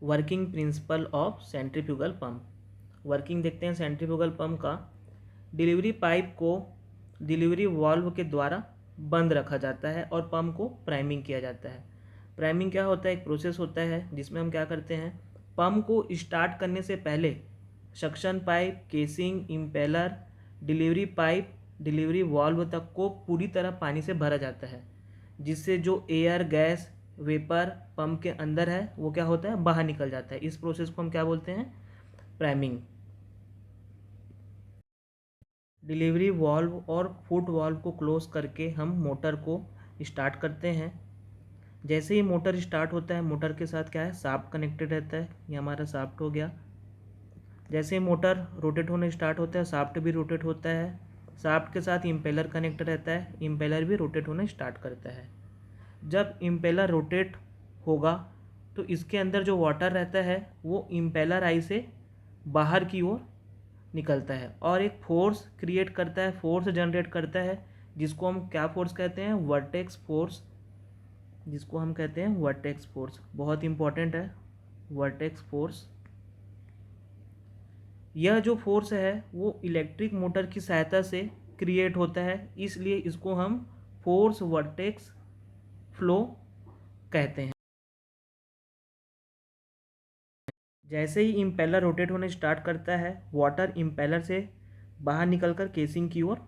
Working principle of centrifugal pump. Working देखते हैं centrifugal pump का। डिलीवरी पाइप को डिलीवरी वाल्व के द्वारा बंद रखा जाता है और पंप को प्राइमिंग किया जाता है। प्राइमिंग क्या होता है? एक प्रोसेस होता है जिसमें हम क्या करते हैं, पंप को स्टार्ट करने से पहले suction pipe, casing, impeller, delivery pipe, delivery valve तक को पूरी तरह पानी से भरा जाता है, जिससे जो एयर, गैस, वेपर पंप के अंदर है वो क्या होता है, बाहर निकल जाता है। इस प्रोसेस को हम क्या बोलते हैं? प्राइमिंग। डिलीवरी वाल्व और फुट वाल्व को क्लोज करके हम मोटर को स्टार्ट करते हैं। जैसे ही मोटर स्टार्ट होता है, मोटर के साथ क्या है, शाफ्ट कनेक्टेड रहता है। ये हमारा शाफ्ट हो गया। जैसे ही मोटर रोटेट होने स्टार्ट होता है, शाफ्ट भी रोटेट होता है। शाफ्ट के साथ इम्पेलर कनेक्ट रहता है, इम्पेलर भी रोटेट होने स्टार्ट करता है। जब इम्पेलर रोटेट होगा तो इसके अंदर जो वाटर रहता है वो इम्पेलर आई से बाहर की ओर निकलता है और एक फोर्स क्रिएट करता है, फोर्स जनरेट करता है, जिसको हम क्या फोर्स कहते हैं? Vertex force. जिसको हम कहते हैं वर्टेक्स फोर्स, बहुत इंपॉर्टेंट है वर्टेक्स फोर्स। यह जो फोर्स है वो इलेक्ट्रिक मोटर की सहायता से क्रिएट होता है, इसलिए इसको हम फोर्स वर्टेक्स फ्लो कहते हैं। जैसे ही इम्पेलर रोटेट होने स्टार्ट करता है, वाटर इम्पेलर से बाहर निकलकर केसिंग की ओर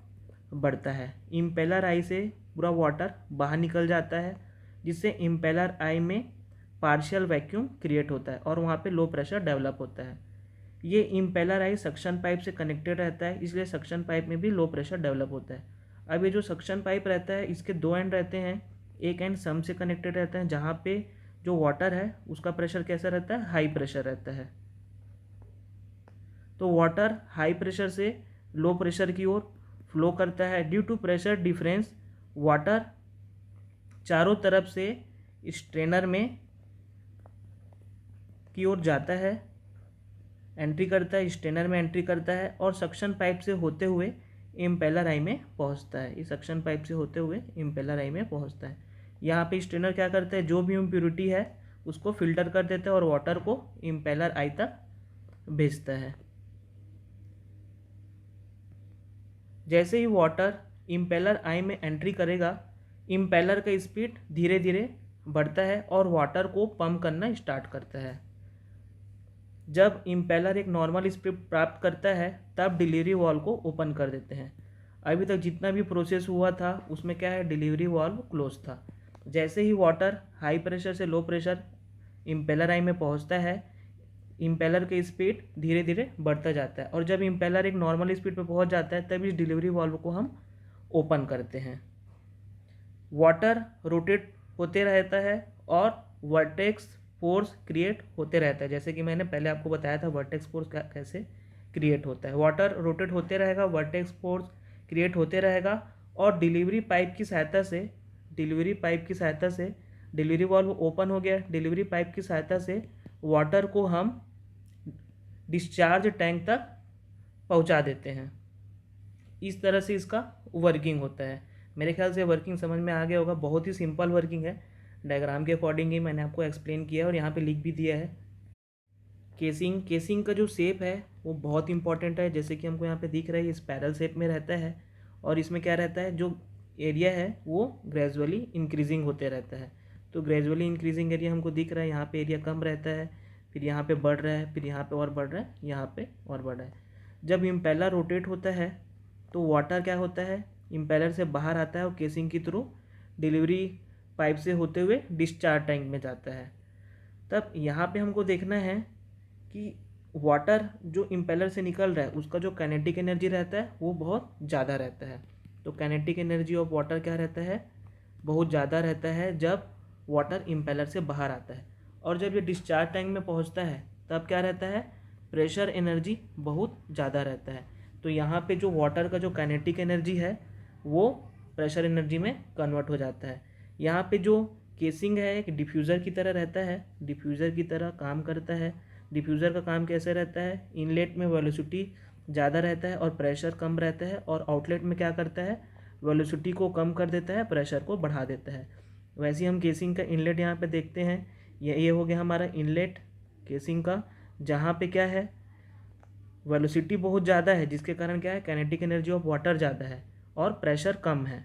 बढ़ता है। इम्पेलर आई से पूरा वाटर बाहर निकल जाता है, जिससे इम्पेलर आई में पार्शियल वैक्यूम क्रिएट होता है और वहाँ पे लो प्रेशर डेवलप होता है। ये इम्पेलर आई सक्शन पाइप से कनेक्टेड रहता है, इसलिए सक्शन पाइप में भी लो प्रेशर डेवलप होता है। अब ये जो सक्शन पाइप रहता है इसके दो एंड रहते हैं। एक एंड सम से कनेक्टेड रहता है, जहाँ पे जो वाटर है उसका प्रेशर कैसा रहता है? हाई प्रेशर रहता है। तो वाटर हाई प्रेशर से लो प्रेशर की ओर फ्लो करता है। Due to pressure difference water चारों तरफ से स्ट्रेनर में की ओर जाता है, एंट्री करता है, स्ट्रेनर में एंट्री करता है और सक्शन पाइप से होते हुए इम्पेलर आई में पहुंचता है। इस सक्शन पाइप से होते हुए इम्पेलर आई में पहुंचता है। यहाँ पे स्ट्रेनर क्या करता है, जो भी इम्प्योरिटी है उसको फिल्टर कर देता है और वाटर को इम्पेलर आई तक भेजता है। जैसे ही वाटर इम्पेलर आई में एंट्री करेगा, इम्पेलर का स्पीड धीरे धीरे बढ़ता है और वाटर को पंप करना स्टार्ट करता है। जब इम्पेलर एक नॉर्मल स्पीड प्राप्त करता है तब डिलीवरी वाल्व को ओपन कर देते हैं। अभी तक जितना भी प्रोसेस हुआ था उसमें क्या है, डिलीवरी वाल्व क्लोज था। जैसे ही वाटर हाई प्रेशर से लो प्रेशर इम्पेलर आई में पहुंचता है, इम्पेलर की स्पीड धीरे धीरे बढ़ता जाता है और जब इम्पेलर एक नॉर्मल स्पीड पर पहुंच जाता है तब इस डिलीवरी वाल्व को हम ओपन करते हैं। वाटर रोटेट होते रहता है और वर्टेक्स फोर्स क्रिएट होते रहता है। जैसे कि मैंने पहले आपको बताया था वर्टेक्स फोर्स कैसे क्रिएट होता है। वाटर रोटेट होते रहेगा, वर्टेक्स फोर्स क्रिएट होते रहेगा और डिलीवरी पाइप की सहायता से डिलीवरी वाल्व ओपन हो गया। डिलीवरी पाइप की सहायता से वाटर को हम डिस्चार्ज टैंक तक पहुंचा देते हैं। इस तरह से इसका वर्किंग होता है। मेरे ख्याल से वर्किंग समझ में आ गया होगा। बहुत ही सिंपल वर्किंग है, डायग्राम के अकॉर्डिंग ही मैंने आपको एक्सप्लेन किया है और यहाँ पे लिख भी दिया है। केसिंग का जो शेप है वो बहुत इंपॉर्टेंट है। जैसे कि हमको यहाँ पे दिख रहा है, ये स्पायरल शेप में रहता है और इसमें क्या रहता है, जो एरिया है वो ग्रेजुअली इंक्रीजिंग होते रहता है। तो ग्रेजुअली इंक्रीजिंग एरिया हमको दिख रहा है। यहाँ पे एरिया कम रहता है, फिर यहाँ पे बढ़ रहा है, फिर यहाँ पे और बढ़ रहा है, यहाँ पे और बढ़ रहा है। जब इम्पेलर रोटेट होता है तो वाटर क्या होता है, इम्पेलर से बाहर आता है और केसिंग के थ्रू डिलीवरी पाइप से होते हुए डिस्चार्ज टैंक में जाता है। तब यहाँ पे हमको देखना है कि वाटर जो इम्पेलर से निकल रहा है उसका जो काइनेटिक एनर्जी रहता है वो बहुत ज़्यादा रहता है। तो काइनेटिक एनर्जी ऑफ वाटर क्या रहता है, बहुत ज़्यादा रहता है जब वाटर इम्पेलर से बाहर आता है। और जब ये डिस्चार्ज टैंक में पहुँचता है तब क्या रहता है, प्रेशर एनर्जी बहुत ज़्यादा रहता है। तो यहाँ पे जो वाटर का जो काइनेटिक एनर्जी है वो प्रेशर एनर्जी में कन्वर्ट हो जाता है। यहाँ पे जो केसिंग है एक डिफ्यूज़र की तरह रहता है, डिफ्यूज़र की तरह काम करता है। डिफ्यूज़र का काम कैसे रहता है, इनलेट में वेलोसिटी ज़्यादा रहता है और प्रेशर कम रहता है और आउटलेट में क्या करता है, वेलोसिटी को कम कर देता है, प्रेशर को बढ़ा देता है। वैसे ही हम केसिंग का इनलेट यहाँ पे देखते हैं। ये हो गया हमारा इनलेट, केसिंग का जहाँ पे क्या है वेलोसिटी बहुत ज़्यादा है, जिसके कारण क्या है काइनेटिक एनर्जी ऑफ वाटर ज़्यादा है और प्रेशर कम है।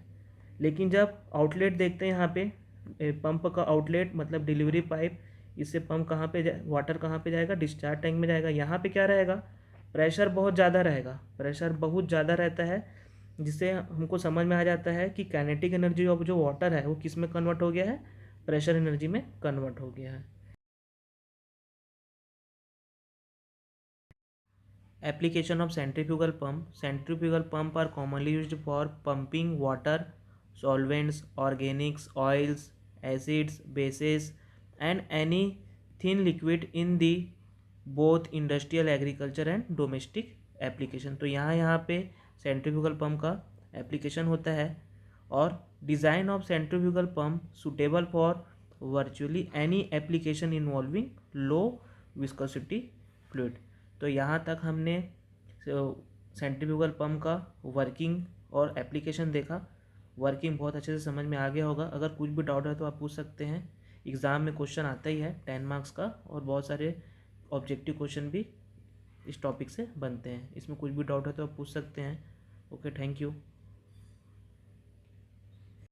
लेकिन जब आउटलेट देखते हैं यहाँ पे पंप का आउटलेट मतलब डिलीवरी पाइप, इससे पंप कहाँ पे वाटर कहाँ पे जाएगा, डिस्चार्ज टैंक में जाएगा। यहाँ पे क्या रहेगा, प्रेशर बहुत ज़्यादा रहेगा, प्रेशर बहुत ज़्यादा रहता है, जिससे हमको समझ में आ जाता है कि काइनेटिक एनर्जी ऑफ जो वाटर है वो किस में कन्वर्ट हो गया है, प्रेशर एनर्जी में कन्वर्ट हो गया है। Application of centrifugal pump. Centrifugal pump are commonly used for pumping water, solvents, organics, oils, acids, bases, and any thin liquid in the both industrial, agriculture and domestic application. तो यहाँ पे centrifugal pump का application होता है और design of centrifugal pump suitable for virtually any application involving low viscosity fluid. तो यहाँ तक हमने सेंट्रीफ्यूगल पंप का वर्किंग और एप्लीकेशन देखा। वर्किंग बहुत अच्छे से समझ में आ गया होगा। अगर कुछ भी डाउट है तो आप पूछ सकते हैं, एग्ज़ाम में क्वेश्चन आता ही है 10 मार्क्स का, और बहुत सारे ऑब्जेक्टिव क्वेश्चन भी इस टॉपिक से बनते हैं। इसमें कुछ भी डाउट है तो आप पूछ सकते हैं। Okay, thank you.